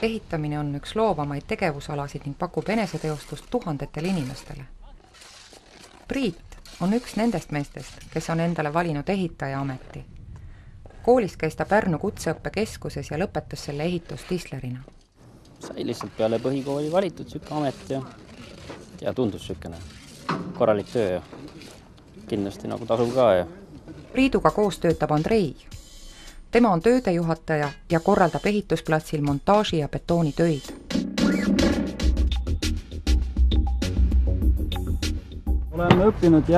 Ehitamine on üks loovamaid tegevusalasid ning pakub eneseteostust tuhandetele inimestele. Priit on üks nendest meestest, kes on endale valinud ehitaja ameti. Koolis käis ta Pärnu kutseõppekeskuses ja lõpetas selle ehitus tislerina. Sai lihtsalt peale põhikooli valitud sükka amet ja tundus sükene korralik töö ja kindlasti nagu tasub ka. Priiduga koos töötab Andrei. Tema on töödejuhataja ja korraldab ehitusplatsil montaaži ja betoonitöid. Olen õppinud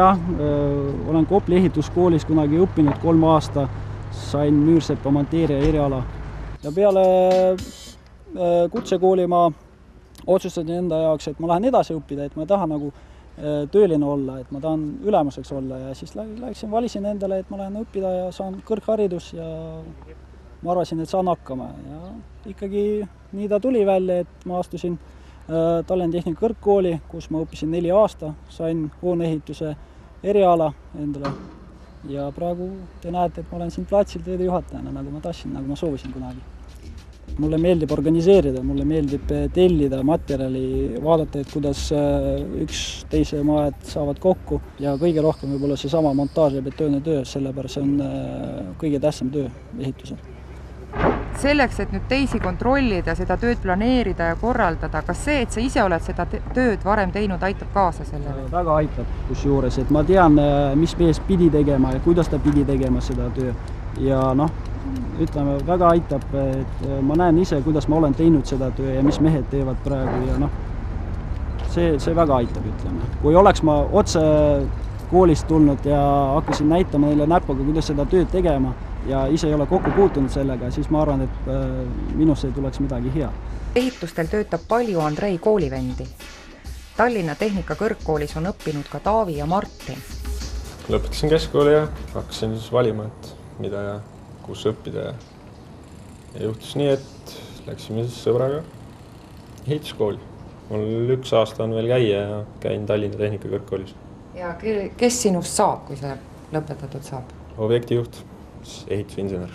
olen Kopli ehituskoolis kunagi õppinud 3 aasta, sain müürsepa monteerija eriala. Ja peale kutsekooli ma otsustasin enda jaoks, et ma lähen edasi õppida, et ma tahan nagu tööline olla, et ma tahan ülemuseks olla ja siis valisin endale, et ma lähen õppida ja saan kõrgharidus ja ma arvasin, et saan hakkama. Ja ikkagi nii ta tuli välja, et ma astusin Tallinna Tehnika kõrgkooli, kus ma õppisin 4 aasta, sain hooneehituse eriala endale ja praegu te näete, et ma olen siin platsil töödejuhatajana, nagu ma tahtsin, nagu ma soovisin kunagi. Mulle meeldib organiseerida, mulle meeldib tellida materjali, vaadata, et kuidas üks teise maed saavad kokku ja kõige rohkem võib-olla see sama montaaž ja betoonne töö, sellepärast see on kõige tähtsam töö ehitusel. Selleks, et nüüd teisi kontrollida, seda tööd planeerida ja korraldada, kas see, et sa ise oled seda tööd varem teinud, aitab kaasa sellele? Väga aitab kusjuures, et ma tean, mis mees pidi tegema ja kuidas ta pidi tegema seda töö. Ja ütleme, väga aitab, et ma näen ise, kuidas ma olen teinud seda töö ja mis mehed teevad praegu ja see väga aitab, ütleme. Kui oleks ma otse koolist tulnud ja hakkasin näitama neile näpuga, kuidas seda tööd tegema ja ise ei ole kokku puutunud sellega, siis ma arvan, et minusse ei tuleks midagi hea. Ehitustel töötab palju Andrei koolivendi. Tallinna Tehnika kõrgkoolis on õppinud ka Taavi ja Martin. Lõpetasin keskkooli ja hakkasin siis valima, et mida ja kus õppida ja juhtus nii, et läksime siis sõbraga ehituskooli. Mul 1 aasta on veel käia ja käin Tallinna Tehnika kõrgkoolis. Ja kes sinust saab, kui see lõpetatud saab? Objektijuht, ehitusinsener.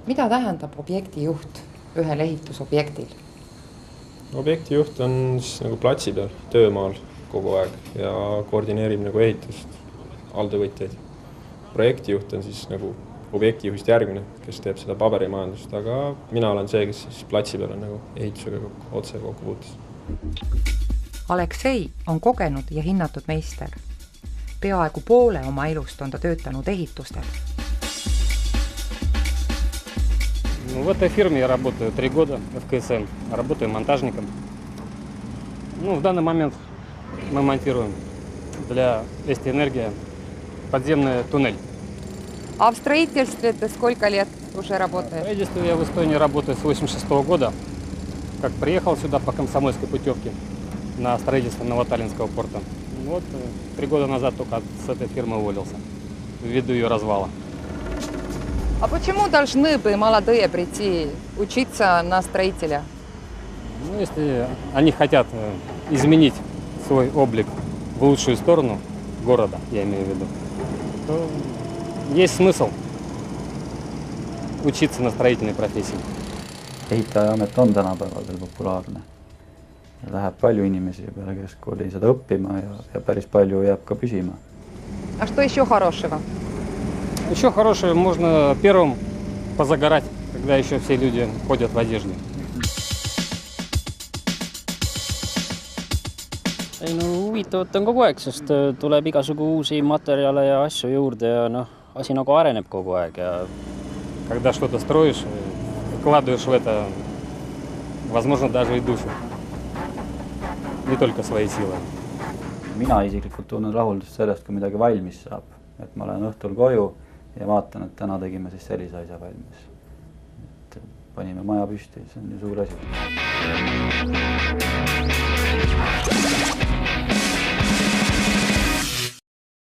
Mida tähendab objektijuht ühel ehitusobjektil? Objektijuht on siis nagu platsi peal, töömaal kogu aeg ja koordineerib nagu ehitust, alltöövõtjaid. Projektijuht on siis nagu objektijuhist järgmine, kes teeb seda paberimajandust, aga mina olen see, kes siis platsi peal on nagu ehitusega otse kokku puutus. Aleksei on kogenud ja hinnatud meister. Peaaegu poole oma elust on ta töötanud ehitustel. В этой фирме я работаю 3 года, в КСМ. Работаю монтажником. В данный момент мы монтируем для Эстиэнергия подземный туннель. А в строительстве ты сколько лет уже работаешь? В строительстве я в Эстонии работаю с 86 года. Как приехал сюда по Комсомольской путевке на строительство Новоталлинского порта. 3 года назад только с этой фирмы уволился ввиду ее развала. А почему должны бы молодые прийти учиться на строителя? Если они хотят изменить свой облик в лучшую сторону города, я имею в виду, то есть смысл учиться на строительной профессии. Ehitaja-amet on tänapäeval veel populaarne. Läheb palju inimesi peale keskkooli seda õppima ja päris palju jääb ka püsima. А что еще хорошего? Еще хорошее, можно первым позагорать, когда еще все люди ходят в одежде. Huvitavat on kogu aeg, sest tuleb igasugu uusi materjale ja asju juurde ja asi nagu areneb kogu aeg. Ja когда что-то строишь, вкладываешь в это, возможно, даже и душу. Не только свои силы. Mina isiklikult tunnen rahuldust sellest, kui midagi valmis saab. Et ma olen õhtul koju ja vaatan, et täna tegime siis sellise asja valmis. Et panime maja püsti, see on ju suur asi.